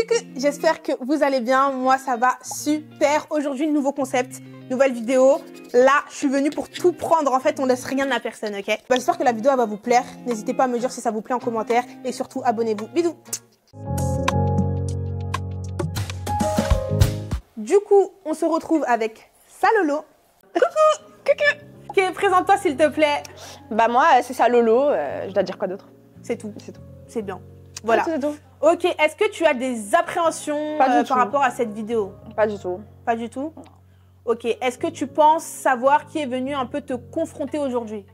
Coucou, j'espère que vous allez bien. Moi, ça va super. Aujourd'hui, nouveau concept, nouvelle vidéo. Là, je suis venue pour tout prendre. En fait, on laisse rien à personne, ok? J'espère que la vidéo elle va vous plaire. N'hésitez pas à me dire si ça vous plaît en commentaire. Et surtout, abonnez-vous. Bisous. Du coup, on se retrouve avec Salolo. Coucou. Coucou. Ok, présente-toi s'il te plaît. Bah moi, c'est ça Lolo. Je dois dire quoi d'autre? C'est tout. C'est tout. C'est bien. Voilà. C'est tout. Ok, est-ce que tu as des appréhensions par rapport à cette vidéo? Pas du tout. Pas du tout? Non. Ok, est-ce que tu penses savoir qui est venu un peu te confronter aujourd'hui?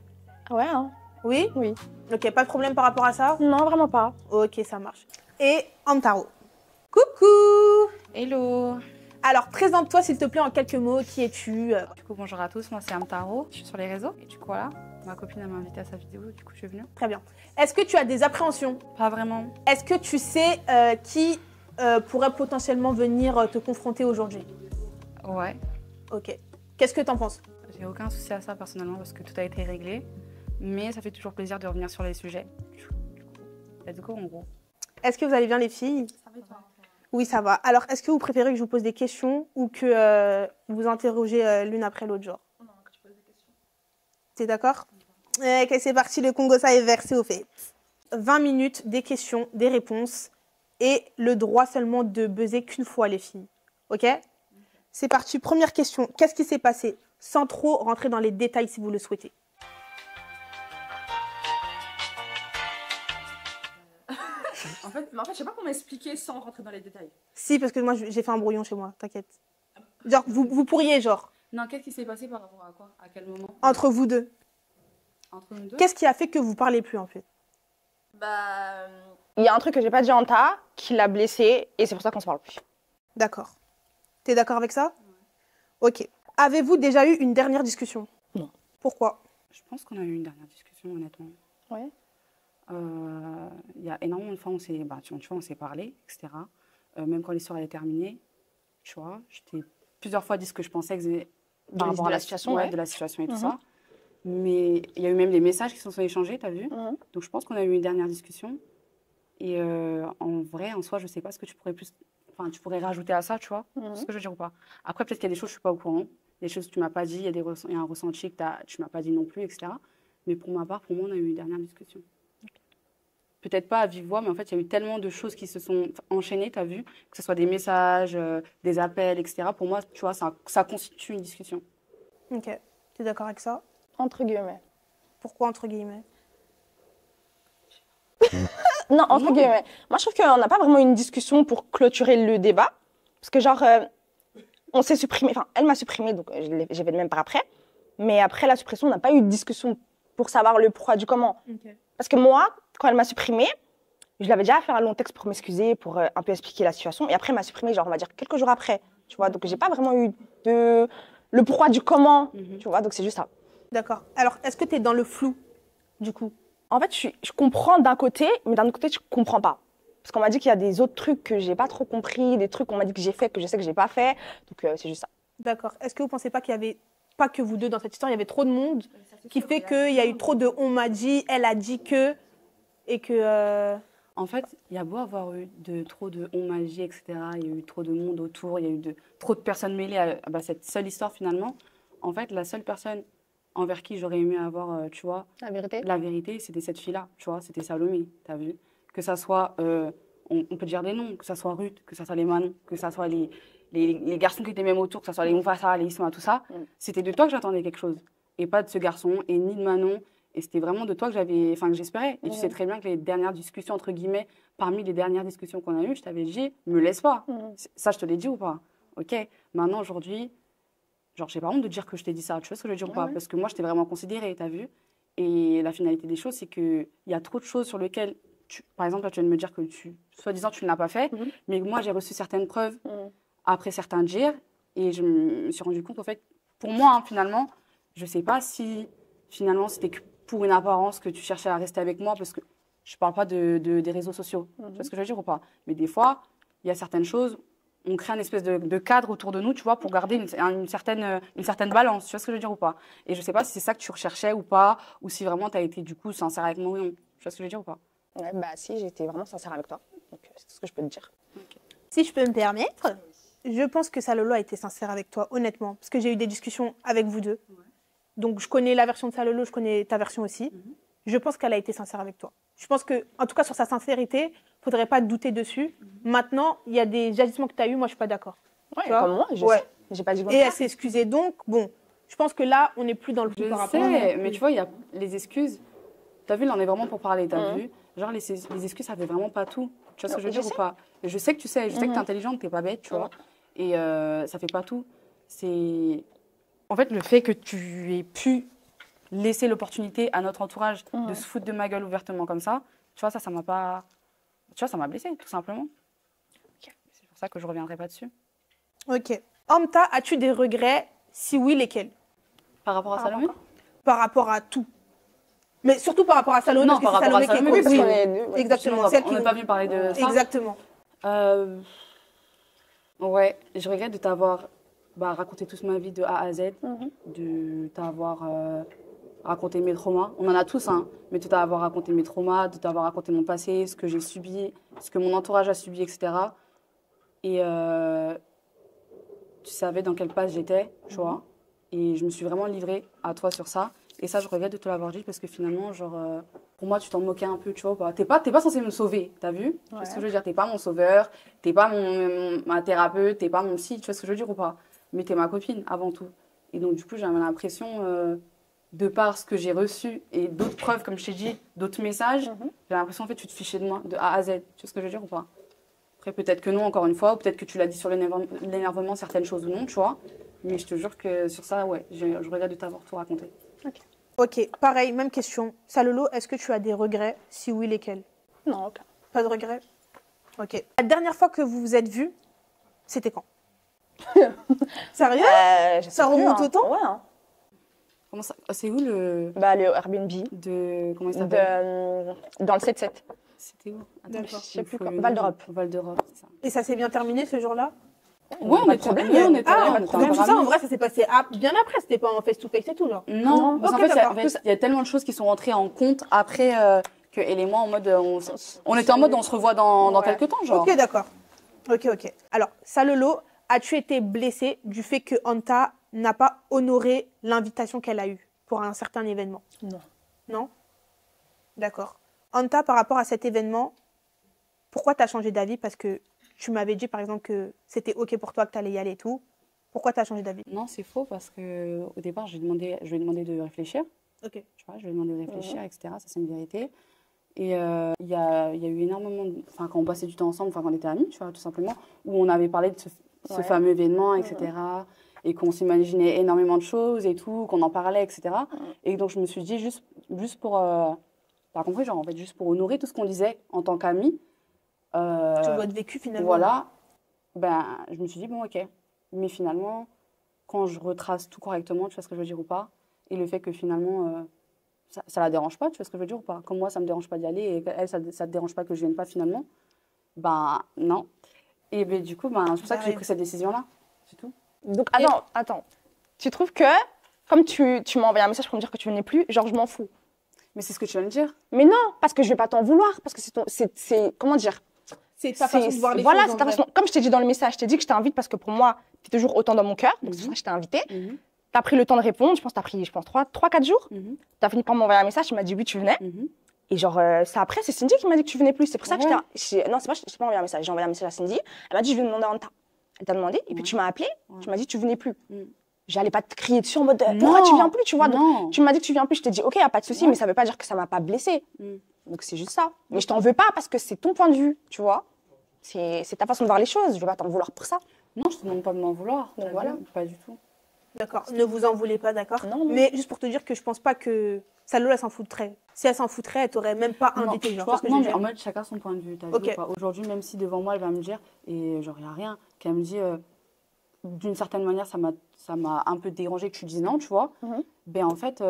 Ouais, hein. Oui? Oui. Ok, pas de problème par rapport à ça? Non, vraiment pas. Ok, ça marche. Et Antaro. Coucou! Hello. Alors, présente-toi s'il te plaît en quelques mots. Qui es-tu? Du coup, bonjour à tous, moi c'est Amtaro, je suis sur les réseaux. Et du coup, voilà, ma copine m'a invité à sa vidéo, du coup je suis venue. Très bien. Est-ce que tu as des appréhensions? Pas vraiment. Est-ce que tu sais qui pourrait potentiellement venir te confronter aujourd'hui? Ouais. Ok. Qu'est-ce que t'en penses? J'ai aucun souci à ça personnellement parce que tout a été réglé. Mais ça fait toujours plaisir de revenir sur les sujets. Du coup, let's go en gros. Est-ce que vous allez bien les filles? Ça va et toi? Oui, ça va. Alors, est-ce que vous préférez que je vous pose des questions ou que vous interrogez l'une après l'autre, genre? Non, que tu poses des questions. T'es d'accord? Ok, c'est parti, le Congo, ça est versé au fait. 20 minutes, des questions, des réponses et le droit seulement de buzzer qu'une fois, les filles. Ok? C'est parti, première question. Qu'est-ce qui s'est passé? Sans trop rentrer dans les détails si vous le souhaitez. En fait, je sais pas comment expliquer sans rentrer dans les détails. Si, parce que moi, j'ai fait un brouillon chez moi, t'inquiète. Genre, vous pourriez, genre, Non, qu'est-ce qui s'est passé par rapport à quoi? À quel moment? entre vous deux. Entre nous deux? Qu'est-ce qui a fait que vous parlez plus, en fait? Bah. Il y a un truc que j'ai pas dit à Anta qui l'a blessé et c'est pour ça qu'on se parle plus. D'accord. T'es d'accord avec ça? Ok. Avez-vous déjà eu une dernière discussion? Non. Pourquoi? Je pense qu'on a eu une dernière discussion, honnêtement. Ouais. Il y a énormément de fois, tu vois, on s'est parlé, etc. Même quand l'histoire elle est terminée, tu vois, je t'ai plusieurs fois dit ce que je pensais par rapport à la situation, ouais. de la situation et tout Mhm. ça. Mais il y a eu même des messages qui se sont échangés, t'as vu? Mhm. Donc je pense qu'on a eu une dernière discussion. Et en vrai, en soi, je sais pas ce que tu pourrais rajouter à ça, tu vois, Mhm. ce que je veux dire ou pas. Après, peut-être qu'il y a des choses que je suis pas au courant, des choses que tu m'as pas dit, il y a il y a un ressenti que tu m'as pas dit non plus, etc. Mais pour ma part, pour moi, on a eu une dernière discussion. Peut-être pas à vive voix, mais en fait, il y a eu tellement de choses qui se sont enchaînées, tu as vu, que ce soit des messages, des appels, etc. Pour moi, tu vois, ça constitue une discussion. Ok. T'es d'accord avec ça? Entre guillemets. Pourquoi, entre guillemets? Non, entre guillemets. Moi, je trouve qu'on n'a pas vraiment une discussion pour clôturer le débat. Parce que, genre, on s'est supprimé. Enfin, elle m'a supprimé, donc j'ai fait de même par après. Mais après la suppression, on n'a pas eu de discussion pour savoir le pourquoi du comment. Ok. Parce que moi, quand elle m'a supprimée, je l'avais déjà fait un long texte pour m'excuser, pour un peu expliquer la situation. Et après, elle m'a supprimée, genre, on va dire quelques jours après. Tu vois, donc j'ai pas vraiment eu le pourquoi du comment. Tu vois, donc c'est juste ça. D'accord. Alors, est-ce que t'es dans le flou, du coup? En fait, je comprends d'un côté, mais d'un autre côté, je comprends pas. Parce qu'on m'a dit qu'il y a des autres trucs que j'ai pas trop compris, des trucs qu'on m'a dit que j'ai fait, que je sais que j'ai pas fait. Donc c'est juste ça. D'accord. Est-ce que vous pensez pas qu'il y avait, pas que vous deux dans cette histoire, il y avait trop de monde qui fait qu'il y a eu trop de on m'a dit, elle a dit que, et que... En fait, il y a beau avoir eu trop de on m'a dit, etc. Il y a eu trop de monde autour, il y a eu trop de personnes mêlées à cette seule histoire finalement. En fait, la seule personne envers qui j'aurais aimé avoir, tu vois, La vérité. la vérité, c'était cette fille-là, tu vois, c'était Salomé, t'as vu? Que ça soit, on peut dire des noms, que ça soit Ruth, que ça soit les Manon, que ça soit les garçons qui étaient même autour, que ça soit les Moufassa, les Isma, tout ça, c'était de toi que j'attendais quelque chose. Et pas de ce garçon, et ni de Manon. Et c'était vraiment de toi que j'espérais. Et tu sais très bien que les dernières discussions, entre guillemets, parmi les dernières discussions qu'on a eues, je t'avais dit, me laisse pas. Ça, je te l'ai dit ou pas? Ok. Maintenant, aujourd'hui, genre, j'ai pas honte de dire que je t'ai dit ça. Tu vois ce que je veux dire ou pas? Parce que moi, je t'ai vraiment considérée, t'as vu? Et la finalité des choses, c'est qu'il y a trop de choses sur lesquelles, par exemple, là, tu viens de me dire que soi-disant, tu ne l'as pas fait. Mais moi, j'ai reçu certaines preuves après certains dires. Et je me suis rendu compte, en fait, pour moi, hein, finalement, je sais pas si, finalement, c'était que pour une apparence que tu cherchais à rester avec moi, parce que je parle pas des réseaux sociaux. Tu vois ce que je veux dire ou pas? Mais des fois, il y a certaines choses, on crée une espèce de cadre autour de nous, tu vois, pour garder une certaine balance. Tu vois ce que je veux dire ou pas? Et je sais pas si c'est ça que tu recherchais ou pas, ou si vraiment tu as été du coup sincère avec moi ou non. Tu vois ce que je veux dire ou pas? Ouais, bah si, j'étais vraiment sincère avec toi. Donc c'est tout ce que je peux te dire. Ok. Si je peux me permettre, je pense que Salolo a été sincère avec toi, honnêtement, parce que j'ai eu des discussions avec vous deux. Donc, je connais la version de Salolo, je connais ta version aussi. Je pense qu'elle a été sincère avec toi. Je pense que, en tout cas, sur sa sincérité, il ne faudrait pas douter dessus. Maintenant, il y a des agissements que tu as eus, moi, je ne suis pas d'accord. Ouais, Tu vois? comme moi, j'ai pas dit Et contraire. elle s'est excusée. Donc, bon, je pense que là, on n'est plus dans le coup Je par rapport à ça. sais, mais tu vois, il y a les excuses. T'as vu, là, on est vraiment pour parler, t'as vu? Genre, les excuses, ça fait vraiment pas tout. Tu vois ce que je veux dire ou pas? Je sais que tu sais, je sais que t'es intelligente, t'es pas bête, tu vois. Et ça fait pas tout. C'est. En fait, le fait que tu aies pu laisser l'opportunité à notre entourage de se foutre de ma gueule ouvertement comme ça, tu vois, ça m'a pas. Tu vois, ça m'a blessée, tout simplement. C'est pour ça que je reviendrai pas dessus. Ok. Amta, as-tu des regrets? Si oui, lesquels? Par rapport à Salomé? Par rapport à tout. Mais surtout par rapport à Salomé. Non, parce que par c'est rapport à Salomé qui est Salomé, cause. parce Oui, qu'on est deux, exactement. On Celle qui n'est pas venu parler de ça. Exactement. Ouais, je regrette de t'avoir raconté toute ma vie de A à Z, de t'avoir raconté mes traumas. On en a tous, hein, mais de t'avoir raconté mes traumas, de t'avoir raconté mon passé, ce que j'ai subi, ce que mon entourage a subi, etc. Et tu savais dans quelle passe j'étais, tu vois. Et je me suis vraiment livrée à toi sur ça. Et ça, je regrette de te l'avoir dit parce que finalement, genre, pour moi, tu t'en moquais un peu, tu vois. T'es pas censé me sauver, t'as vu? Tu vois ce que je veux dire? T'es pas mon sauveur, t'es pas ma thérapeute, t'es pas mon psy, tu vois ce que je veux dire ou pas? Mais t'es ma copine avant tout. Et donc, du coup, j'avais l'impression, de par ce que j'ai reçu et d'autres preuves, comme je t'ai dit, d'autres messages, j'ai l'impression, en fait, tu te fichais de moi, de A à Z. Tu vois ce que je veux dire ou pas? Après, peut-être que non, encore une fois, ou peut-être que tu l'as dit sur l'énervement, certaines choses ou non, tu vois. Mais je te jure que sur ça, ouais, je regrette de t'avoir tout raconté. Ok, pareil, même question. Salolo, est-ce que tu as des regrets? Si oui, lesquels? Non, aucun. Pas de regrets? Ok. La dernière fois que vous vous êtes vus, c'était quand? Sérieux? Je sais Ça plus, remonte hein. au temps? Ouais. Hein. Comment ça? C'est où le. Le Airbnb. Comment il s'appelle? Dans le 7-7. C'était où? Attends, D'accord. Je sais plus faut quoi. le Val nom. d'Europe. Val d'Europe, c'est ça. Et ça s'est bien terminé ce jour-là? Ouais, on pas de était problème. ouais, on était Ah, on était même encore ça, en amis. vrai, ça s'est passé bien après. C'était pas en face-to-face et tout, genre. Non, parce Ok, qu'en fait, d'accord. il y a tellement de choses qui sont rentrées en compte après que elle et moi, en mode, on était en mode, on se revoit dans quelques temps, genre. Ok, d'accord. Ok. Alors, Salolo, as-tu été blessée du fait que Anta n'a pas honoré l'invitation qu'elle a eue pour un certain événement? Non. Non? D'accord. Anta, par rapport à cet événement, pourquoi tu as changé d'avis? Parce que tu m'avais dit, par exemple, que c'était ok pour toi, que tu allais y aller et tout. Pourquoi tu as changé d'avis? Non, c'est faux parce que au départ, je lui ai demandé de réfléchir. Ok. Tu vois, je lui ai demandé de réfléchir, etc. Ça, c'est une vérité. Et il y a eu énormément, enfin, quand on passait du temps ensemble, enfin, quand on était amis, tu vois, tout simplement, où on avait parlé de ce fameux événement, etc. Et qu'on s'imaginait énormément de choses et tout, qu'on en parlait, etc. Et donc, je me suis dit, juste pour, t'as compris, genre, en fait, juste pour honorer tout ce qu'on disait en tant qu'amis. Tout votre vécu, finalement. Voilà, je me suis dit, bon, ok. Mais finalement, quand je retrace tout correctement, tu vois ce que je veux dire ou pas, et le fait que finalement, ça la dérange pas, tu vois ce que je veux dire ou pas, comme moi, ça me dérange pas d'y aller, et elle, ça te dérange pas que je vienne pas finalement, non. Et du coup, c'est pour ça que j'ai pris cette décision-là, c'est tout. Donc, attends. Tu trouves que, comme tu m'as envoyé un message pour me dire que tu venais plus, genre, je m'en fous. Mais c'est ce que tu viens de dire. Mais non, parce que je vais pas t'en vouloir, parce que c'est comment dire? C'est ta façon de voir les voilà, choses. c'est ta façon. Comme je t'ai dit dans le message, je t'ai dit que je t'invite parce que pour moi, tu es toujours autant dans mon cœur. Donc, c'est pour ça que je t'ai invité. Tu as pris le temps de répondre. Je pense que tu as pris 3-4 jours. Tu as fini par m'envoyer un message. Tu m'as dit oui, tu venais. Et genre, c'est Cindy qui m'a dit que tu venais plus. C'est pour ça que non, c'est pas, je t'ai pas envoyé un message. J'ai envoyé un message à Cindy. Elle m'a dit, je vais demander à Anta. Elle t'a demandé. Et puis, tu m'as appelé. Tu m'as dit, tu venais plus. J'allais pas te crier dessus en mode, pourquoi tu viens plus, tu vois. Donc, tu m'as dit que tu viens plus. Je t'ai dit, ok, y a pas de souci, mais ça veut pas dire que ça m'a pas blessée. Donc, c'est juste ça. Mais je t'en veux pas parce que c'est ton point de vue, tu vois. C'est ta façon de voir les choses. Je vais pas t'en vouloir pour ça. Non, je te demande pas de m'en vouloir. Donc voilà. Pas du tout. D'accord. Ne vous en voulez pas, d'accord? Non. Mais juste pour te dire que je pense pas que Salolo, elle s'en foutrait. Si elle s'en foutrait, elle t'aurait même pas invité. Non, Genre, tu vois, parce que je non, veux mais dire. en mode chacun son point de vue. T'as vu Ok. ou pas? Aujourd'hui, même si devant moi, elle va me dire, et genre, il n'y a rien, qu'elle me dit, d'une certaine manière, ça m'a un peu dérangé que tu dises non, tu vois. En fait,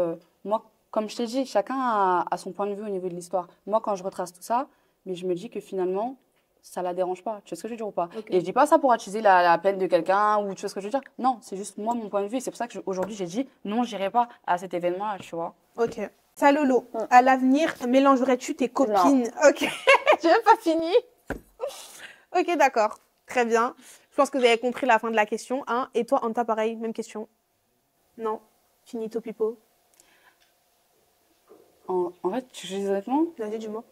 moi, comme je t'ai dit, chacun a son point de vue au niveau de l'histoire. Moi, quand je retrace tout ça, mais je me dis que finalement, ça la dérange pas. Tu vois ce que je veux dire ou pas? Et je dis pas ça pour attiser la peine de quelqu'un ou tu vois ce que je veux dire? Non, c'est juste moi, mon point de vue. Et c'est pour ça qu'aujourd'hui, j'ai dit non, j'irai pas à cet événement-là, tu vois. Ok. Salolo, à l'avenir, mélangerais-tu tes copines? Ok. J'ai même pas fini. Ok, d'accord. Très bien. Je pense que vous avez compris la fin de la question. Hein. Et toi, Anta, pareil, même question. Non. Finito pipo. En fait, je dis honnêtement, Vas-y, dis-moi.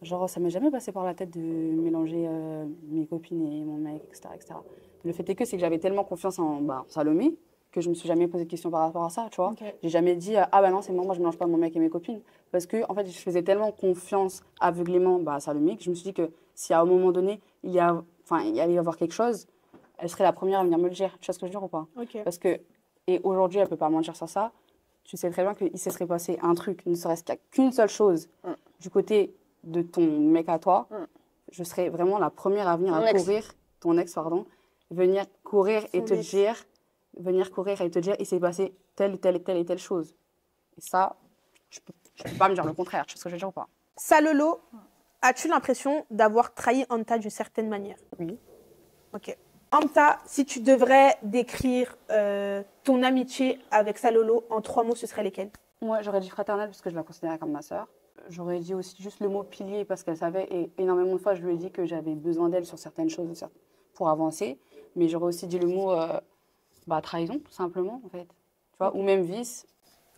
genre, ça m'est jamais passé par la tête de mélanger mes copines et mon mec, etc. Le fait est que c'est que j'avais tellement confiance en Salomé que je me suis jamais posé de questions par rapport à ça, tu vois. Ok. J'ai jamais dit, ah bah non, c'est moi je mélange pas mon mec et mes copines. Parce que, en fait, je faisais tellement confiance aveuglément à Salomé que je me suis dit que si à un moment donné, il allait y avoir quelque chose, elle serait la première à venir me le dire. Tu vois ce que je veux dire ou pas? Ok. Parce que, et aujourd'hui, elle peut pas mentir sur ça. Tu sais très bien qu'il se serait passé un truc, ne serait-ce qu'une seule chose du côté de ton mec à toi, je serais vraiment la première à venir ton ex, venir courir et te dire, il s'est passé telle et telle chose. Et ça, je peux pas me dire le contraire, tu vois ce que je veux dire ou pas? Salolo, as-tu l'impression d'avoir trahi Anta d'une certaine manière? Oui. Ok. Anta, si tu devrais décrire ton amitié avec Salolo en 3 mots, ce serait lesquels? Moi, j'aurais dit fraternelle parce que je la considérais comme ma sœur. J'aurais dit aussi juste le mot pilier parce qu'elle savait, et énormément de fois, je lui ai dit que j'avais besoin d'elle sur certaines choses pour avancer. Mais j'aurais aussi dit le mot trahison, tout simplement, en fait. Tu vois, ou même vice.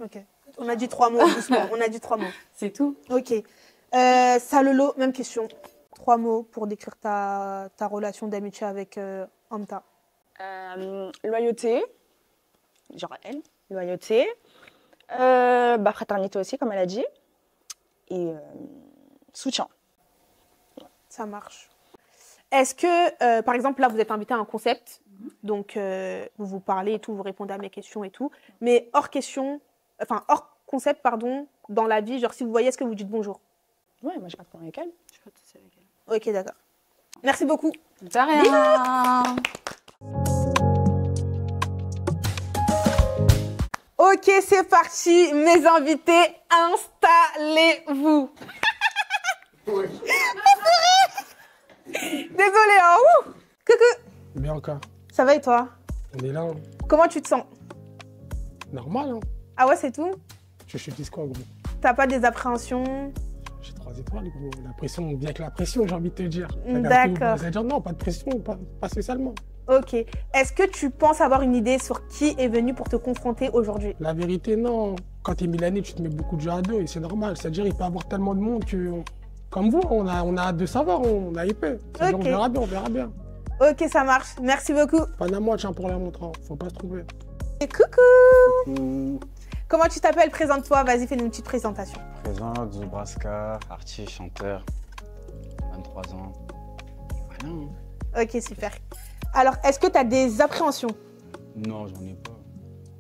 Ok. On a dit 3 mots, doucement. On a dit 3 mots. C'est tout. Ok. Salolo, même question. 3 mots pour décrire ta relation d'amitié avec Anta. Loyauté, genre elle, loyauté. Fraternité aussi, comme elle a dit. Et soutien. Ça marche. Est-ce que, par exemple, là, vous êtes invité à un concept, donc vous vous parlez et tout, vous répondez à mes questions et tout, mais hors concept, pardon, dans la vie, genre si vous voyez, est-ce que vous dites bonjour? Ouais, moi j'ai pas de problème avec elle. Je peux te avec elle. Ok, d'accord. Merci beaucoup. De rien. Ok, c'est parti, mes invités, installez-vous. Désolée, hein. Ouh. Coucou. Bien encore. Ça va et toi? On est là. Hein. Comment tu te sens? Normal, hein. Ah ouais, c'est tout? Je suis quoi, gros? T'as pas des appréhensions? J'ai 3 étoiles, gros. La pression, on vient avec la pression, j'ai envie de te dire. D'accord. C'est-à-dire, non, pas de pression, pas spécialement. Ok. Est-ce que tu penses avoir une idée sur qui est venu pour te confronter aujourd'hui? La vérité, non. Quand t'es Milanais, tu te mets beaucoup de jeux à deux et c'est normal. C'est-à-dire, il peut y avoir tellement de monde que, comme vous, on a hâte de savoir, on a épais. C'est-à-dire, Ok. on verra bien. Ok, ça marche. Merci beaucoup. Pas à moi, tiens, pour la montre, hein. Faut pas se trouver. Et coucou. Coucou. Comment tu t'appelles? Présente-toi. Vas-y, fais-nous une petite présentation. Présent, Zubraska, artiste, chanteur, 23 ans. Voilà. Hein. Ok, super. Alors, est-ce que tu as des appréhensions? Non, j'en ai pas.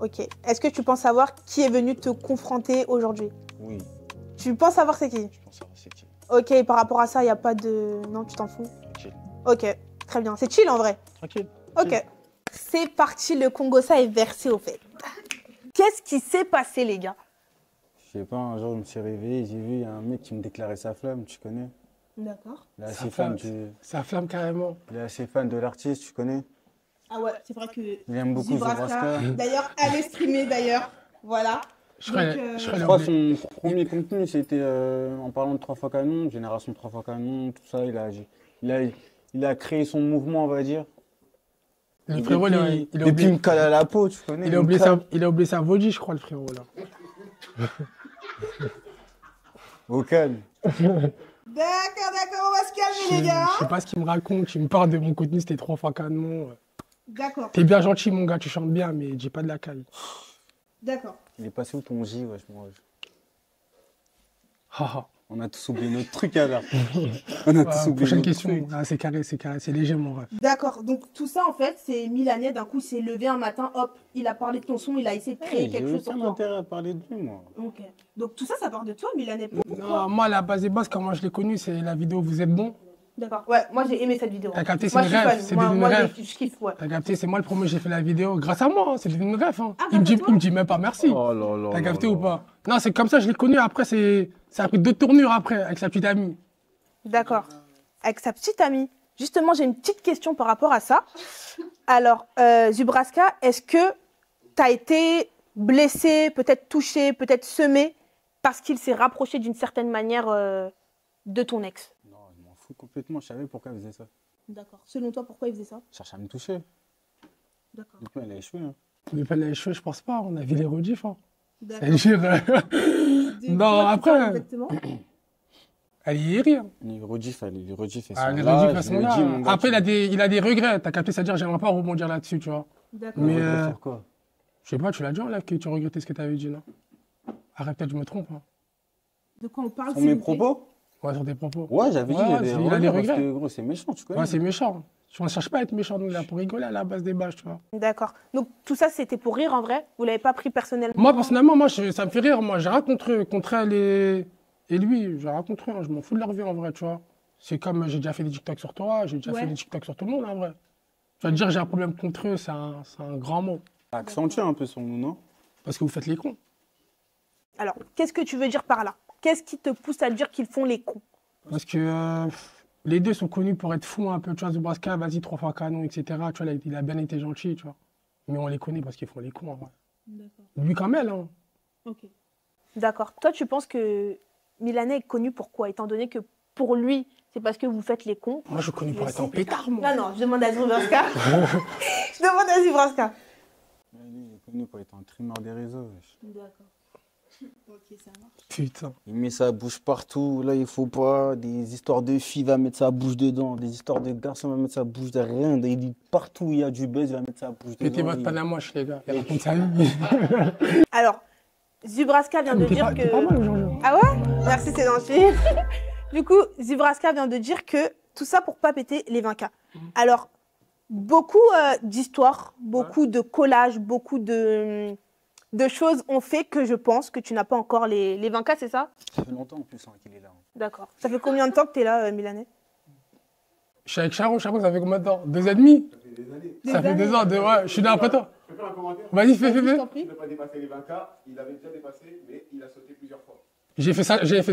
Ok. Est-ce que tu penses savoir qui est venu te confronter aujourd'hui? Oui, Tu penses savoir c'est qui? je pense savoir c'est qui. Ok, par rapport à ça, il n'y a pas de... Non, tu t'en fous? Tranquille. Ok, très bien. C'est chill en vrai. Tranquille. Ok. C'est parti, le Congossa est versé au fait. Qu'est-ce qui s'est passé, les gars? Je sais pas, un jour je me suis réveillé, j'ai vu un mec qui me déclarait sa flamme, tu connais? D'accord. Il est Ça assez flamme. fan Ça flamme carrément. il est assez fan de l'artiste, tu connais? Ah ouais, c'est vrai que... Il aime beaucoup Zubraska. D'ailleurs, allez streamer d'ailleurs. Voilà. Je serais Je crois que son premier contenu, c'était en parlant de 3 fois canon, génération 3 fois canon, tout ça. Il a créé son mouvement, on va dire. Le frérot, il a Depuis oublié, me colle à la peau, tu connais. il a oublié sa Voji, je crois, le frérot, là. Au calme. D'accord, on va se calmer, les gars. Je sais pas ce qu'il me raconte. Il me parle de mon contenu, c'était 3 fois canon. D'accord, T'es bien gentil, mon gars, tu chantes bien, mais j'ai pas de la caille. d'accord. Il est passé où ton J, wesh, moi, wesh. Haha. On a tous oublié notre truc alors. On a tous oublié Prochaine notre question. truc. Ah, c'est carré, c'est léger, mon ref. D'accord, donc tout ça en fait, c'est Milanais, d'un coup, il s'est levé un matin, hop, il a parlé de ton son, il a essayé de créer Hey, j'ai quelque chose sur aucun toi. intérêt à parler de lui, moi. Ok. Donc tout ça, ça part de toi, Milanais. Non, Pourquoi? moi, la base des bases, comment je l'ai connu, c'est la vidéo Vous êtes bon. D'accord. Ouais, moi j'ai aimé cette vidéo. T'as capté, c'est Moi une je suis rêve, fan. c'est Moi, devenu moi, une rêve. je kiffe, ouais. T'as capté, c'est moi le premier, j'ai fait la vidéo grâce à moi, hein, c'est devenu une rêve. Hein. Ah, il grâce à me dit même pas merci. Oh là là. T'as là capté là. ou pas? Non, c'est comme ça, je l'ai connu. Après, ça a pris d'autres tournures après, avec sa petite amie. D'accord. Avec sa petite amie. Justement, j'ai une petite question par rapport à ça. Alors, Zubraska, est-ce que tu as été blessé, peut-être touché, peut-être semé, parce qu'il s'est rapproché d'une certaine manière de ton ex? Non, je m'en fous complètement. Je savais pourquoi il faisait ça. D'accord. Selon toi, pourquoi il faisait ça? Cherche à me toucher. D'accord. Depuis, elle a échoué. Hein. Depuis elle a échoué, je pense pas. On a vu les rediffs. Hein. D'accord. C'est-à-dire. De Non, quoi tu après. parles exactement? Elle y est rien. Les rediffs, elles sont Ah, les là. rediffs, elles je sont le là. dis, mon gars, Après, tu- il a des regrets. T'as capté, c'est-à-dire, j'aimerais pas rebondir là-dessus, tu vois. D'accord. Mais, regrets sur quoi? je sais pas, tu l'as dit en live que tu regrettais ce que t'avais dit, non? Arrête, peut-être, je me trompe. Hein. De quoi on parle? Sur s'il mes vous plaît? propos? Ouais, sur tes propos. Ouais, j'avais dit, Ouais, il y a des il a regrets. des Parce regrets. que, gros, c'est méchant, tu connais. Ouais, c'est méchant. On ne cherche pas à être méchant, nous, là, pour rigoler à la base des bâches, tu vois. D'accord. Donc tout ça, c'était pour rire en vrai? Vous l'avez pas pris personnellement? Moi, personnellement, ça me fait rire. Moi, j'ai rien contre elle et lui. J'ai rien contre eux. Hein. Je m'en fous de leur vie, en vrai, tu vois. C'est comme j'ai déjà fait des TikTok sur toi, j'ai déjà Ouais. fait des TikTok sur tout le monde, en vrai. Tu vas te dire j'ai un problème contre eux, c'est un grand mot. Accentue un peu son nom, non? Parce que vous faites les cons. Alors, qu'est-ce que tu veux dire par là? Qu'est-ce qui te pousse à dire qu'ils font les cons? Parce que les deux sont connus pour être fous un peu. Tu vois, Zubraska, vas-y, 3 fois canon, etc. Tu vois, il a bien été gentil, tu vois. Mais on les connaît parce qu'ils font les cons, en vrai. D'accord. Lui comme elle, hein. Ok. D'accord. Toi, tu penses que Milanais est connu pour quoi? Étant donné que pour lui, c'est parce que vous faites les cons. Moi, je suis connu pour Je être un sais. pétard, moi. Non, je demande à Zubraska. Je demande à Zubraska. Ouais, lui, il est connu pour être un trimeur des réseaux. wesh. D'accord. Ok, ça marche. Putain. Il met sa bouche partout, là il faut pas. Des histoires de filles, il va mettre sa bouche dedans. Des histoires de garçons, il va mettre sa bouche derrière. Rien. Il dit partout où il y a du buzz, il va mettre sa bouche Mettez dedans. votre Il- panamoche, les gars. Il raconte sa vie. Alors, Zubraska vient de T'es dire pas, que... t'es pas mal aujourd'hui. Ah ouais? Merci, c'est gentil. Du coup, Zubraska vient de dire que tout ça pour pas péter les 20K. Alors, beaucoup d'histoires, beaucoup de collages, beaucoup de choses ont fait que je pense que tu n'as pas encore les 20K, c'est ça? Ça fait longtemps en plus hein, qu'il est là. D'accord. Ça fait combien de temps que tu es là, Milanais? Je suis avec Charon, ça fait combien de temps? 2 ans et demi? Ça fait 2 ans, ouais, je suis là après toi. Je peux faire un commentaire? Vas-y, fais. Je t'en prie. Il n'a pas dépassé les 20K, il avait déjà dépassé, mais il a sauté plusieurs fois. J'ai fait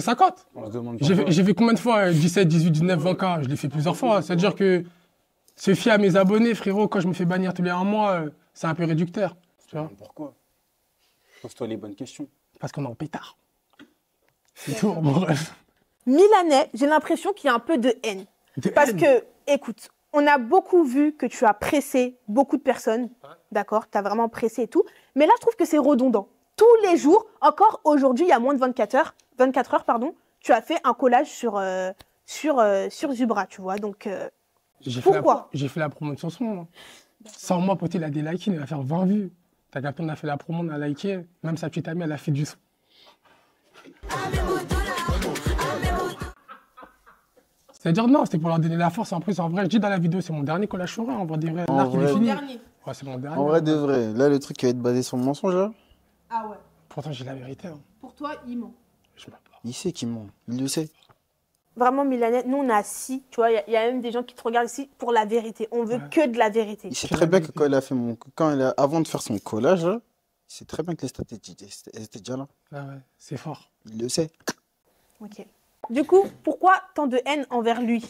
50. On se demande J'ai pourquoi. fait combien de fois 17, 18, 19, 20K. Je l'ai fait plusieurs fois. C'est-à-dire que se fier à mes abonnés, frérot, quand je me fais bannir tous les 1 mois, c'est un peu réducteur. Tu vois? Pourquoi? Pose-toi les bonnes questions. Parce qu'on est en pétard. C'est tout, bon, bref. Milanais, j'ai l'impression qu'il y a un peu de haine. Parce que, écoute, on a beaucoup vu que tu as pressé beaucoup de personnes, d'accord? Tu as vraiment pressé et tout. Mais là, je trouve que c'est redondant. Tous les jours, encore aujourd'hui, il y a moins de 24 heures, pardon, tu as fait un collage sur Zubra, tu vois. Donc, pourquoi? J'ai fait la promo de son son. Hein. Sans moi, pote, il a des likes, il va faire 20 vues. T'as capté, on a fait la promo, on a liké. Même sa petite amie, elle a fait du son. C'est-à-dire, non, c'était pour leur donner la force. En plus, en vrai, je dis dans la vidéo, c'est mon dernier collage sur eux. En vrai, des vrais. En L'arc, il est vrai. fini. Dernier. Ouais, c'est mon dernier. En vrai de vrai, là le truc qui va être basé sur le mensonge là, Ah ouais. Pourtant, j'ai la vérité. Hein. Pour toi, il ment. Je mens pas. il sait qu'il ment, il le sait. Vraiment, Milanais, nous, on est assis, tu vois, il y a même des gens qui te regardent ici pour la vérité. On veut que de la vérité. Il sait très bien que quand avant de faire son collage, là, il sait très bien que les stats étaient déjà là. Ah ouais, c'est fort. Il le sait. Ok. Du coup, pourquoi tant de haine envers lui?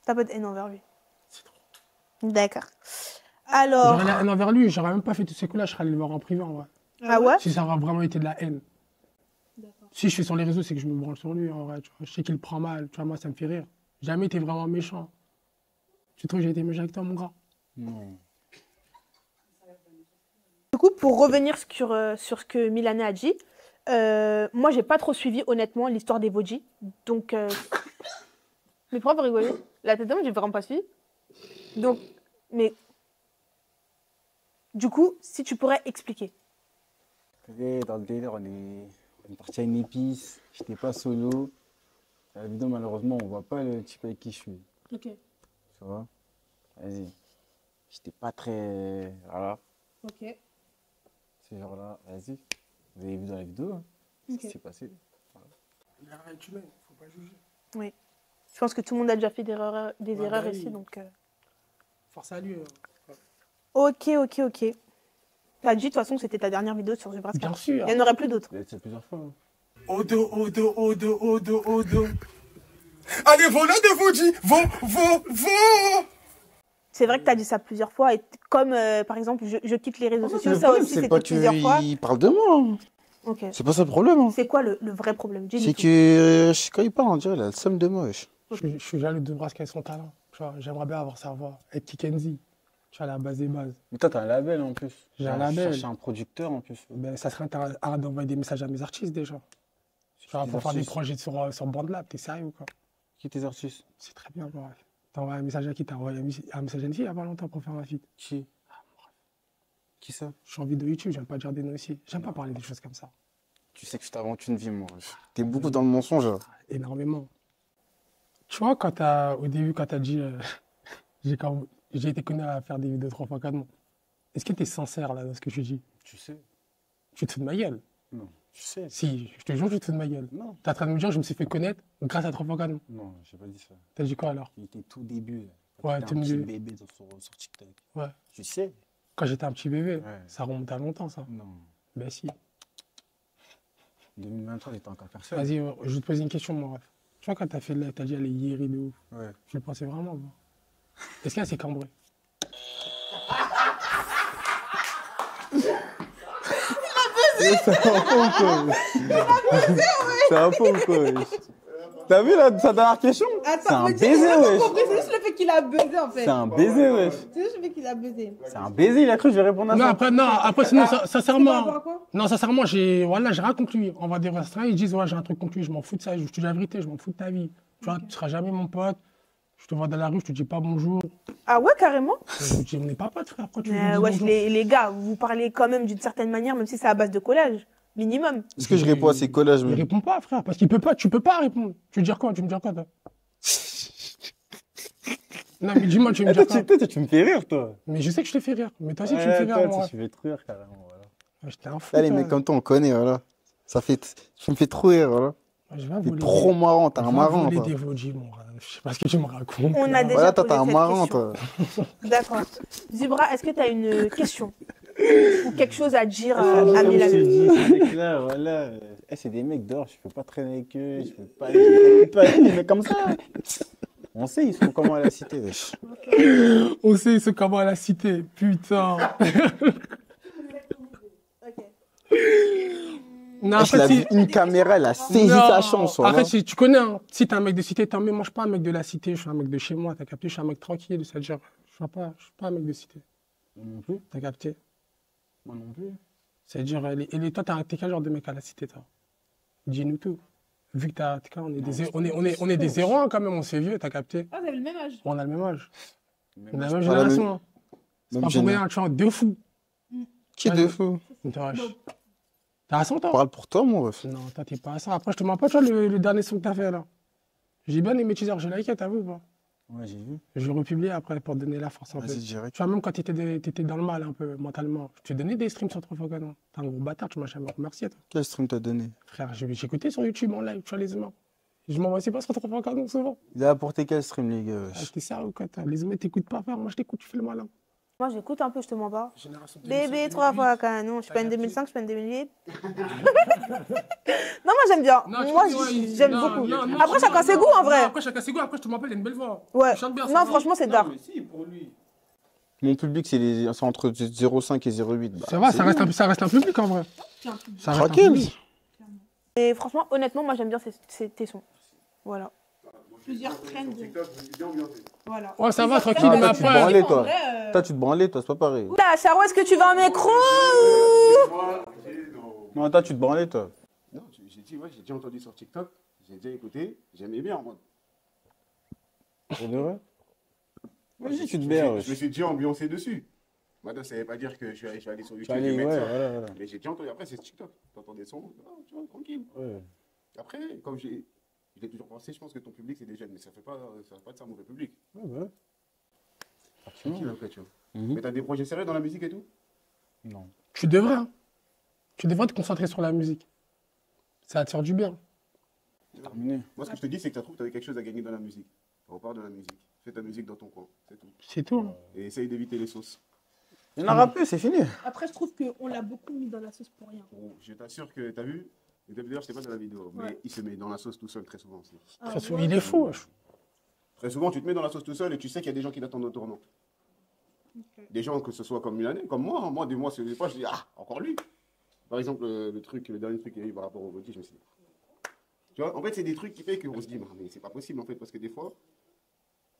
T'as pas de haine envers lui? D'accord. Alors... J'aurais la haine envers lui, j'aurais même pas fait tous ces collages, je serais allé le voir en privé en vrai. Ah ouais? Si ça aurait vraiment été de la haine. Si je fais sur les réseaux, c'est que je me branle sur lui en vrai. Tu vois. Je sais qu'il prend mal, tu vois, moi ça me fait rire. Jamais été vraiment méchant. Tu trouves que j'ai été méchant avec toi, mon gars? Non. Du coup, pour revenir sur ce que Milanais a dit, moi, j'ai pas trop suivi, honnêtement, l'histoire des Voji. Donc... Mais pourquoi vous rigolez? La tête d'homme, j'ai vraiment pas suivi. Donc, mais... Du coup, si tu pourrais expliquer. Dans le délire, on est parti à une épice, j'étais pas solo. La vidéo, malheureusement, on voit pas le type avec qui je suis. Ok. Tu vois? Vas-y. J'étais pas très. Voilà. Ok. C'est genre là, vas-y. Vous avez vu dans la vidéo, hein, ce qui s'est passé. Il a rien tué, faut pas juger. Oui. Je pense que tout le monde a déjà fait des erreurs bah ici, oui. donc... Force à lui. Ok. T'as dit, de toute façon, que c'était ta dernière vidéo sur Zubraska. Bien sûr. Il n'y en aurait plus d'autres. Vous avez dit ça plusieurs fois. Hein. Odo. Allez, voilà de Voji, C'est vrai que t'as dit ça plusieurs fois. Et comme, par exemple, je quitte les réseaux sociaux, Le ça problème, aussi, c'est c'était pas que plusieurs fois. il parle de moi. Hein. Ok. C'est pas ça le problème. Hein. C'est quoi le vrai problème? Dis-nous C'est tout. que quand il parle, on dirait il a le somme de moi. Wesh. Je suis jaloux de Braska et son talent. Tu vois, j'aimerais bien avoir sa voix. Être Kikenzi. Tu vois, la base des bases. Mais toi, t'as un label en plus. J'ai un label. Chercher un producteur en plus. Ben, ça serait arrête d'envoyer des messages à mes artistes déjà. Tu vois, pour faire des projets sur BandLab, t'es sérieux ou quoi? Qui tes artistes? C'est très bien, bref. T'as envoyé un message à qui? T'as envoyé un message à une fille il y a pas longtemps pour faire un feat. Qui? Qui ça? Je suis en vidéo YouTube, j'aime pas dire des noms ici. J'aime pas parler des choses comme ça. Tu sais que je t'invente une vie, moi. T'es beaucoup dans le mensonge. Énormément. Tu vois, au début, quand t'as dit j'ai été connu à faire des vidéos 3 fois 4 mois, est-ce que t'es sincère là dans ce que tu dis? Tu sais? Tu te fous de ma gueule? Non. Tu sais? Si, je te jure que tu te fous de ma gueule. Non. T'es en train de me dire je me suis fait connaître grâce à 3 fois 4 mois. Non, j'ai pas dit ça. T'as dit quoi alors? Il était tout début. Là. Ouais, t'étais un petit bébé sur TikTok. Ouais. Tu sais? Quand j'étais un petit bébé, Ouais. ça remonte à longtemps ça. Non. Ben si. 2023, t'étais encore personne. Vas-y, je vais te poser une question, mon ref. Tu vois, quand t'as fait là, t'as dit elle est yéri de ouf. Ouais. Je le pensais vraiment, moi. Est-ce qu'elle s'est cambrée? C'est un faux ou quoi? T'as vu là, sa dernière question? C'est un baiser, wesh. C'est juste le fait qu'il a buzzé en fait. C'est un baiser, wesh. C'est juste le fait qu'il a buzzé. C'est un baiser, il a cru que je vais répondre à ça. Non, après sinon, Par rapport sincèrement. à quoi? Non, sincèrement, j'ai rien conclu. On va dire restreint, ils disent, ouais, j'ai un truc conclu, je m'en fous de ça, je te dis la vérité, je m'en fous de ta vie. Tu vois, tu seras jamais mon pote. Je te vois dans la rue, je te dis pas bonjour. Ah ouais, carrément? Je te dis, on n'est pas potes, frère. Pourquoi tu me dis Wesh, bonjour? les gars, vous parlez quand même d'une certaine manière, même si c'est à base de collage. Minimum. Est-ce que je réponds à ces collages, Il mais... répond pas, frère, parce qu'il peut pas, tu peux pas répondre. Tu veux dire quoi? Tu me dire quoi, toi? Non, mais dis-moi, tu veux me dire quoi? Toi, tu me fais rire, toi. Mais je sais que je te fais rire. Mais toi aussi, tu me fais rire, moi. Tu me fais trop rire, carrément, voilà. Ouais, j'étais un fou. Là, les toi. mecs comme toi, on connaît, voilà. Tu me fais trop rire, voilà. Ouais, je vais T'es voler trop marrant, t'es je un vais marrant, voler toi. des Vosges, mon gars. Je sais pas ce que tu me racontes. On a déjà Voilà, toi, t'es posé un cette marrant, question. toi. D'accord. Zubra, est-ce que tu as une question ou quelque chose à dire Comme à je t'ai Mélanie? dit, ces mecs-là, voilà. Eh, c'est des mecs dehors, je peux pas traîner avec eux, je peux pas les mecs comme ça. On sait, ils sont comment à la cité, wesh. On sait ce comment à la cité, putain. Non, Wesh, il a après, vu une caméra, il a saisi sa chance, voilà. Après, si tu connais, hein, si t'es un mec de cité, tant mieux. Moi, je suis pas un mec de la cité, je suis un mec de chez moi, t'as capté? Je suis un mec tranquille, c'est-à-dire, je suis pas un mec de cité. Moi non plus. T'as capté? Moi non plus. C'est-à-dire, toi, t'es quel genre de mec à la cité, toi? Dis-nous tout. Vu que on est des 01 quand même, on s'est vieux, t'as capté? Ah, vous avez le même âge. On a le même âge. On a la même Voilà, génération. hein. C'est même pas pour génération. rien, tu vois, deux fous. Qui de fou? T'as à 100 ans? Parle pour toi, mon ref. Non, toi, t'es pas à ça. Après, je te mens pas, tu vois, le dernier son que t'as fait, là. J'ai bien aimé teaser, j'ai liké, t'as vu ou pas? Ouais, j'ai vu. Je vais republier après pour donner la force un peu. Vas-y, direct. Tu vois, même quand t'étais dans le mal un peu, mentalement, je t'ai donné des streams sur 3 fois canon. T'es un gros bâtard, tu m'as jamais remercié, toi. Quel stream t'as donné? Frère, j'écoutais sur YouTube en live, tu vois, les humains. Je m'envoyais pas sur 3 fois canon souvent. Il a apporté quel stream, les gars? Ah, t'es sérieux ou quoi, toi? Les humains t'écoutent pas, frère. Moi, je t'écoute, tu fais le malin. Moi, j'écoute un peu, je te mens pas. Génération Bébé, 3 fois canon. Je suis pas une 2005, je suis pas une 2008. Non, moi, j'aime bien. Moi, j'aime beaucoup. Après, chacun ses goûts, en vrai. Après, chacun ses goûts. Après, je te m'appelle, il a une belle voix. Ouais. Tu chantes bien, Non, ça. franchement, c'est dark. mais si, pour lui. Mon public, c'est entre 0,5 et 0,8. Bah, Ça va, c'est ça reste un public, en vrai. Ça reste un Tranquille. public. Et franchement, honnêtement, moi, j'aime bien tes sons. Voilà. Plusieurs trends. TikTok, je me suis bien ambiancé. Voilà. Ouais, ça va, tranquille, Ah, mais toi, tu te après. branlais, toi. En vrai, Toi, tu te branlais, toi, c'est pas pareil. Oula, Charo, est-ce que tu veux un micro? Moi, j'ai non. Non, toi, tu te branlais, toi. Non, j'ai dit, ouais, j'ai déjà entendu sur TikTok, j'ai déjà écouté, j'aimais bien en mode. Pour de vrai? Vas-y, tu te Je berres, me suis wesh. déjà ambiancé dessus. Maintenant, ça ne veut pas dire que je suis allé sur Tu YouTube vas aller, et mettre ouais, ça. voilà, voilà. Mais j'ai déjà entendu. Après, c'est TikTok. T'entends des sons, ah, tu vois, tranquille. Ouais. Après, comme j'ai toujours pensé, je pense que ton public, c'est des jeunes, mais ça fait pas de ça un mauvais public. Ouais, bah. Tranquille, après, tu vois. Mhm. Mais t'as des projets sérieux dans la musique et tout? Non. Tu devrais, hein. Tu devrais te concentrer sur la musique. Ça va te faire du bien. Terminé. Moi, ce que je te dis, c'est que tu trouves que tu avais quelque chose à gagner dans la musique. Repars de la musique. Fais ta musique dans ton coin, c'est tout. C'est tout. hein. Et essaye d'éviter les sauces. Il y en aura plus, c'est fini. Après, je trouve qu'on l'a beaucoup mis dans la sauce pour rien. Bon, je t'assure que tu as vu, d'ailleurs, je n'étais pas dans la vidéo, mais Ouais. il se met dans la sauce tout seul très souvent aussi. Ah, Très souvent, ouais. il est fou. wesh. Très souvent, tu te mets dans la sauce tout seul et tu sais qu'il y a des gens qui l'attendent au tournant. Des gens, que ce soit comme Milanais, comme moi. Hein. Moi, des fois, je dis, ah, encore lui. Par exemple, le dernier truc qu'il y a eu par rapport au votis, je me suis dit, Tu vois, en fait, c'est des trucs qui fait qu'on se dit, mais c'est pas possible, en fait, parce que des fois,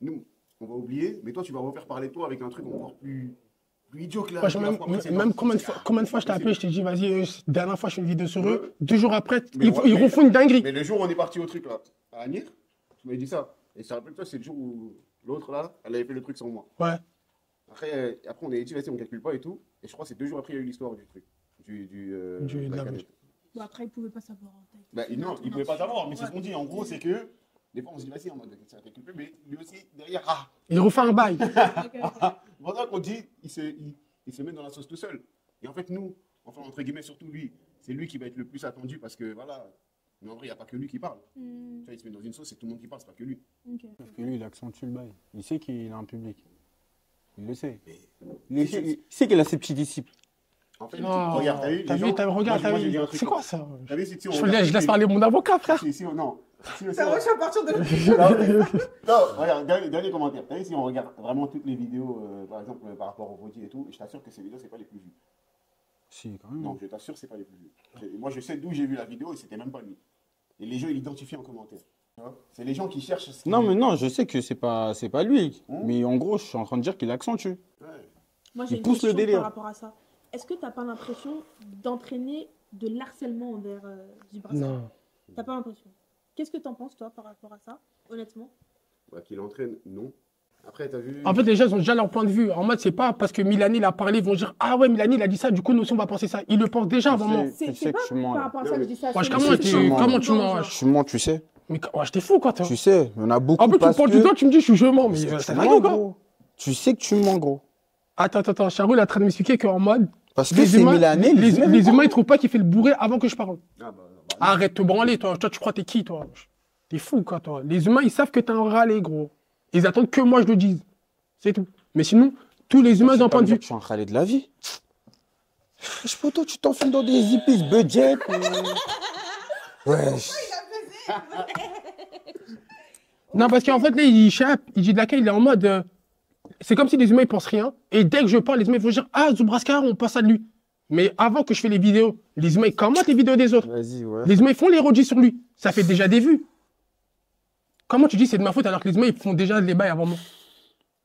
nous, on va oublier, mais toi, tu vas refaire parler de toi avec un truc encore plus idiot que la Moi, même combien de fois je t'ai appelé, je t'ai dit, vas-y, dernière fois, je fais une vidéo sur eux. 2 jours après, ils refont une dinguerie. Mais le jour où on est parti au truc, là, à Anir, tu m'avais dit ça. Et je te rappelle, toi, c'est le jour où l'autre, là, elle avait fait le truc sans moi. Ouais. Après, on a dit, vas-y, on calcule pas et tout. Et je crois que c'est 2 jours après, il y a eu l'histoire du truc. De la canette. Bon, après, ils pouvaient pas savoir. Bah, non, il pouvait pas savoir, mais c'est ce qu'on dit. En gros, c'est que des fois, on se dit, vas-y, en mode, ça calcule plus, mais lui aussi, derrière, Il refait un bail. C'est pour ça qu'on dit, il se met dans la sauce tout seul. Et en fait, nous, enfin, entre guillemets, surtout lui, c'est lui qui va être le plus attendu parce que, voilà, mais en vrai, il n'y a pas que lui qui parle. Tu vois, il se met dans une sauce, c'est tout le monde qui parle, c'est pas que lui. Sauf que lui, il accentue le bail. Il sait qu'il a un public. Il le sait. Il sait qu'il a ses petits disciples. En fait, Non, regarde, t'as vu, t'as vu, regarde, t'as moi, vu. j'ai dit un truc. C'est quoi ça? T'as vu, si on Je regarde- laisse parler mon avocat, frère. Si, non. Ça va, je suis à partir de Non, regarde, dernier commentaire. T'as vu, si on regarde vraiment toutes les vidéos, par exemple, par rapport au body et tout, je t'assure que ces vidéos, c'est pas les plus vues. Si, quand même. Non, je t'assure, c'est pas les plus vues. Moi, je sais d'où j'ai vu la vidéo et c'était même pas lui. Et les gens, ils l'identifient en commentaire. Tu vois, c'est les gens qui cherchent. Non, mais non, je sais que c'est pas lui. Mais en gros, je suis en train de dire qu'il accentue. Ouais. Moi, j'ai Il une pousse le question délire. par rapport à ça. Est-ce que t'as pas l'impression d'entraîner de l'harcèlement envers Zibrascar? Non. T'as pas l'impression? Qu'est-ce que t'en penses, toi, par rapport à ça, honnêtement? Bah, qu'il entraîne, non. Après, t'as vu. En fait, les gens ils ont déjà leur point de vue. En mode, c'est pas parce que Milani l'a parlé, ils vont dire, ah ouais, Milani, il a dit ça, du coup, nous aussi, on va penser ça. Ils le pensent déjà avant moi. Tu sais que tu mens. Par là. rapport à ça que je dis ça. Wesh, c'est- comment c'est- tu c'est- comment tu c'est- mens, genre. wesh. Tu mens, tu sais. Mais wesh, t'es fou, quoi, toi. Tu sais, il y en a beaucoup En plus, tu me parce parles du que... doigt, tu me dis, je mens. Mais Tu c'est dingue, quoi. gros. Tu sais que tu mens, gros. Attends, Charou, il est en train de m'expliquer qu'en mode, Parce que c'est Milanais. les humains, ils trouvent pas qu'il fait le bourré avant que je parle. Ah, Arrête de te branler, toi. Toi, tu crois t'es qui, toi? T'es fou, quoi, toi. Les humains, ils savent que t'es un râlé, gros. Ils attendent que moi, je le dise. C'est tout. Mais sinon, tous les humains, ils ont un point de vue. Je suis un râlé de la vie. Je peux toi, tu t'enfiles dans des hippies budget. Wesh. Non, parce qu'en fait, là, il échappe, il dit de laquelle il est en mode. C'est comme si les humains, ils pensent rien. Et dès que je parle, les humains, ils vont dire, ah, Zubraskar, on passe à lui. Mais avant que je fais les vidéos, les humains, ils commentent les vidéos des autres. Vas-y, ouais. Les humains, ils font les redis sur lui. Ça fait déjà des vues. Comment tu dis c'est de ma faute alors que les humains, ils font déjà les bails avant moi?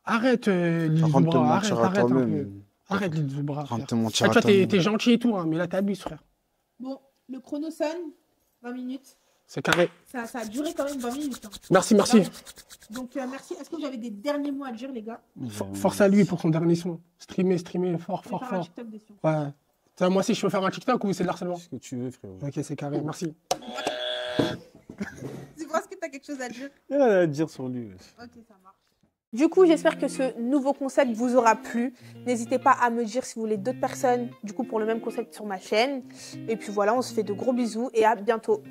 Arrête, Lil Arrête de te Zubra, mentir à arrête un peu. toi-même. Arrête, Lil Zubra. Arrête de frère. te mentir Ah, à toi, toi-même. t'es gentil et tout, hein, mais là, t'abuses, frère. Bon, le chrono sonne, 20 minutes. C'est carré. Ça a duré quand même 20 minutes. Hein. Merci. Donc, merci. Est-ce que vous avez des derniers mots à dire, les gars? Force à lui pour son dernier son. Streamer, fort, On va faire un TikTok dessus. Ouais. Ça, moi aussi, je peux faire un TikTok ou c'est de l'harcèlement? Ce que tu veux, frérot. Ok, c'est carré, merci. Zibra, est-ce que tu as quelque chose à dire? Il y a rien à dire sur lui. wesh. Ok, ça marche. Du coup, j'espère que ce nouveau concept vous aura plu. N'hésitez pas à me dire si vous voulez d'autres personnes, du coup, pour le même concept sur ma chaîne. Et puis voilà, on se fait de gros bisous et à bientôt.